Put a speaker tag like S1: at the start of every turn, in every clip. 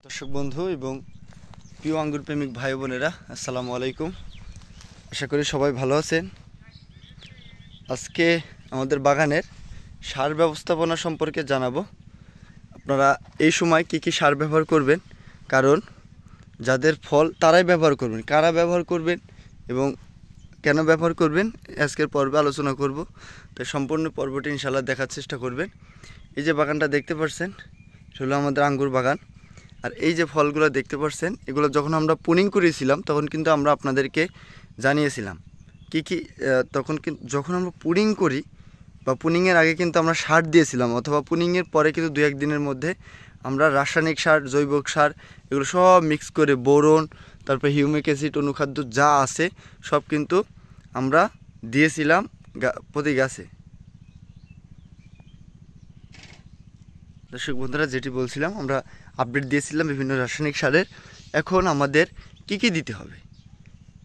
S1: দর্শক বন্ধু এবং প্রিয় আঙ্গুর প্রেমিক ভাই বোনেরা, আসসালামু আলাইকুম। আশা করি সবাই ভালো আছেন। আজকে আমাদের বাগানের সার ব্যবস্থাপনা সম্পর্কে জানাবো। আপনারা এই সময় কি কি সার ব্যবহার করবেন, কারণ যাদের ফল তারাই ব্যবহার করবেন, কারা ব্যবহার করবেন এবং কেন ব্যবহার করবেন আজকের পর্বে আলোচনা করব। তাই সম্পূর্ণ পর্বটি ইনশাআল্লাহ দেখার চেষ্টা করবেন। এই যে বাগানটা দেখতে পাচ্ছেন, এটা হলো আমাদের আঙ্গুর বাগান। আর এই যে ফলগুলো দেখতে পাচ্ছেন, এগুলো যখন আমরা পুনিং করেছিলাম তখন কিন্তু আমরা আপনাদেরকে জানিয়েছিলাম কি কি তখন কিন্তু যখন আমরা পুনিং করি বা পুনিংয়ের আগে কিন্তু আমরা সার দিয়েছিলাম, অথবা পুনিংয়ের পরে কিন্তু 2-1 দিনের মধ্যে আমরা রাসায়নিক সার, জৈব সার এগুলো সব মিক্স করে বোরন, তারপরে হিউমিক অ্যাসিড, অনুখাদ্য যা আছে সব কিন্তু আমরা দিয়েছিলাম প্রতি গাছে। দর্শক বন্ধুরা, যেটি বলছিলাম, আমরা আপডেট দিয়েছিলাম বিভিন্ন রাসায়নিক সারের। এখন আমাদের কি কি দিতে হবে,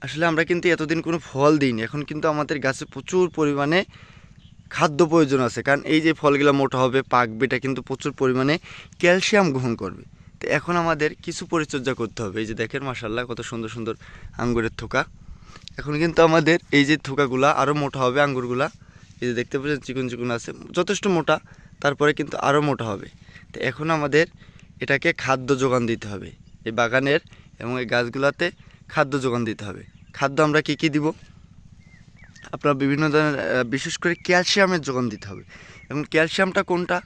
S1: আসলে আমরা কিন্তু এতদিন কোনো ফল দিইনি। এখন কিন্তু আমাদের গাছে প্রচুর পরিমাণে খাদ্য প্রয়োজন আছে, কারণ এই যে ফলগুলো মোটা হবে, পাকবে, এটা কিন্তু প্রচুর পরিমাণে ক্যালসিয়াম গ্রহণ করবে। তো এখন আমাদের কিছু পরিচর্যা করতে হবে। এই যে দেখেন মাশাআল্লাহ কত সুন্দর সুন্দর আঙ্গুরের থোকা। এখন কিন্তু আমাদের এই যে থোকাগুলা আরও মোটা হবে, আঙ্গুরগুলা এই যে দেখতে পাচ্ছেন চিকন চিকন আছে, যথেষ্ট মোটা, তারপরে কিন্তু আরও মোটা হবে। তো এখন আমাদের এটাকে খাদ্য যোগান দিতে হবে, এই বাগানের এবং এই গাছগুলোতে খাদ্য যোগান দিতে হবে। খাদ্য আমরা কি কি দিব, আপনার বিভিন্ন ধরনের, বিশেষ করে ক্যালসিয়ামের যোগান দিতে হবে। এবং ক্যালসিয়ামটা কোনটা,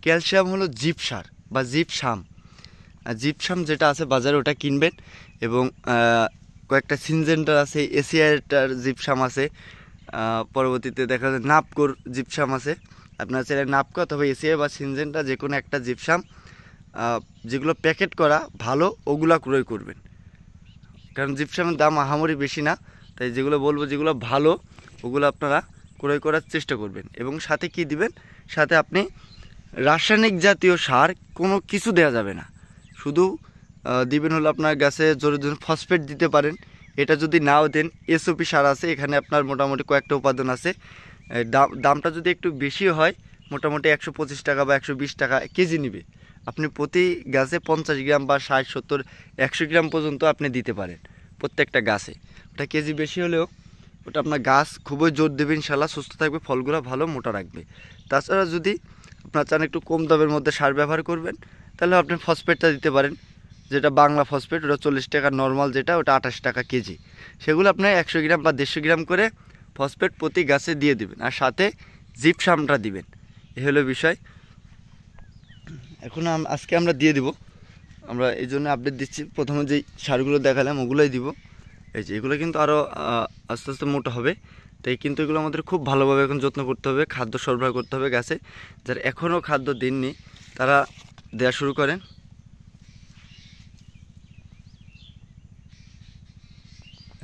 S1: ক্যালসিয়াম হলো জিপসার বা জিপসাম। জিপসাম যেটা আছে বাজারে ওটা কিনবেন, এবং কয়েকটা সিনজেন্টার আছে, এসিআইটার জিপসাম আছে, পরবর্তীতে দেখা যায় নাপকোর জিপসাম আছে। আপনার চাইলে নাপকো অথবা এসিআই বা সিনজেন্টা যে কোনো একটা জিপসাম, যেগুলো প্যাকেট করা ভালো ওগুলা ক্রয় করবেন, কারণ জিপসামের দাম আহামরি বেশি না। তাই যেগুলো বলবো যেগুলো ভালো ওগুলো আপনারা ক্রয় করার চেষ্টা করবেন। এবং সাথে কি দিবেন, সাথে আপনি রাসায়নিক জাতীয় সার কোনো কিছু দেওয়া যাবে না, শুধু দিবেন হলো আপনার গাছে জোরে জোরে ফসফেট দিতে পারেন। এটা যদি নাও দেন, এসওপি সার আছে, এখানে আপনার মোটামুটি কয়েকটা উপাদান আছে। দামটা যদি একটু বেশি হয়, মোটামুটি 125 টাকা বা 120 টাকা কেজি নিবে। আপনি প্রতি গাছে 50 গ্রাম বা 60, 70, 100 গ্রাম পর্যন্ত আপনি দিতে পারেন প্রত্যেকটা গাছে। ওটা কেজি বেশি হলেও ওটা আপনার গাছ খুবই জোর দেবে, ইনশাল্লাহ সুস্থ থাকবে, ফলগুলো ভালো মোটা রাখবে। তাছাড়া যদি আপনার চান একটু কম দামের মধ্যে সার ব্যবহার করবেন, তাহলে আপনি ফসফেটটা দিতে পারেন, যেটা বাংলা ফসফেট, ওটা 40 টাকা, নর্মাল যেটা ওটা 28 টাকা কেজি। সেগুলো আপনার 100 গ্রাম বা 150 গ্রাম করে ফসফেট প্রতি গাছে দিয়ে দিবেন, আর সাথে জিপসামটা দিবেন। এ হলো বিষয়। এখন আজকে আমরা দিয়ে দিব, আমরা এই জন্য আপডেট দিচ্ছি। প্রথমে যেই সারগুলো দেখালাম ওগুলোই দিব। এই যে এগুলো কিন্তু আরও আস্তে আস্তে মোটা হবে, তাই কিন্তু এগুলো আমাদের খুব ভালোভাবে এখন যত্ন করতে হবে, খাদ্য সরবরাহ করতে হবে গাছে। যারা এখনও খাদ্য দেননি তারা দেওয়া শুরু করেন।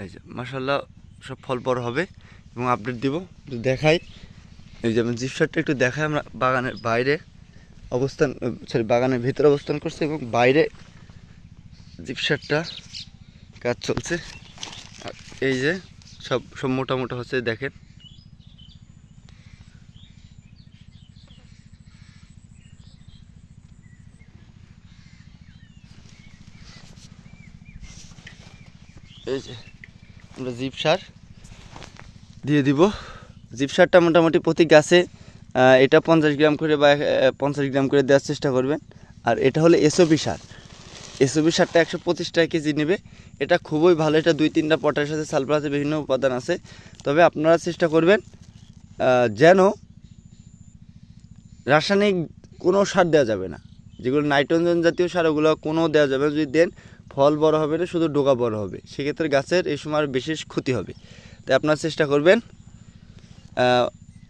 S1: এই যে মাশাআল্লাহ সব ফল বড় হবে এবং আপডেট দিব, দেখাই। এই যে আমি জিপসারটা একটু দেখাই। আমরা বাগানের বাইরে অবস্থান, বাগানের ভিতরে অবস্থান করছে এবং বাইরে জিপসারটা কাজ চলছে। আর এই যে সব সব মোটা মোটা হচ্ছে, দেখেন। এই যে আমরা জিপসার দিয়ে দিব। জিপসারটা মোটামুটি প্রতি গাছে এটা 50 গ্রাম করে বা 50 গ্রাম করে দেওয়ার চেষ্টা করবেন। আর এটা হলো এসওপি সার। এসওপি সারটা 125 টাকা কেজি নেবে। এটা খুবই ভালো, এটা 2-3টা পটাশ আছে, সালফার আছে, বিভিন্ন উপাদান আছে। তবে আপনারা চেষ্টা করবেন যেন রাসায়নিক কোনো সার দেওয়া যাবে না, যেগুলো নাইট্রোজেন জাতীয় সার ওগুলো কোনো দেওয়া যাবে না। যদি দেন ফল বড় হবে না, শুধু ডোকা বড় হবে, সেক্ষেত্রে গাছের এই সময় বিশেষ ক্ষতি হবে। তাই আপনারা চেষ্টা করবেন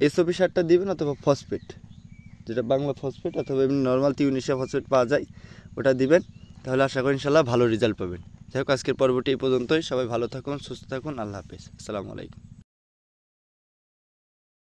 S1: এসওপি সারটা দিবেন, অথবা ফসফেট, যেটা বাংলা ফসফেট অথবা এমনি নর্মাল টিউনিশিয়া ফসফেট পাওয়া যায়, ওটা দিবেন। তাহলে আশা করি ইনশাল্লাহ ভালো রেজাল্ট পাবেন। যাই হোক, আজকের পর্বটি এই পর্যন্তই। সবাই ভালো থাকুন, সুস্থ থাকুন, আল্লাহ হাফেজ, আসসালামু আলাইকুম।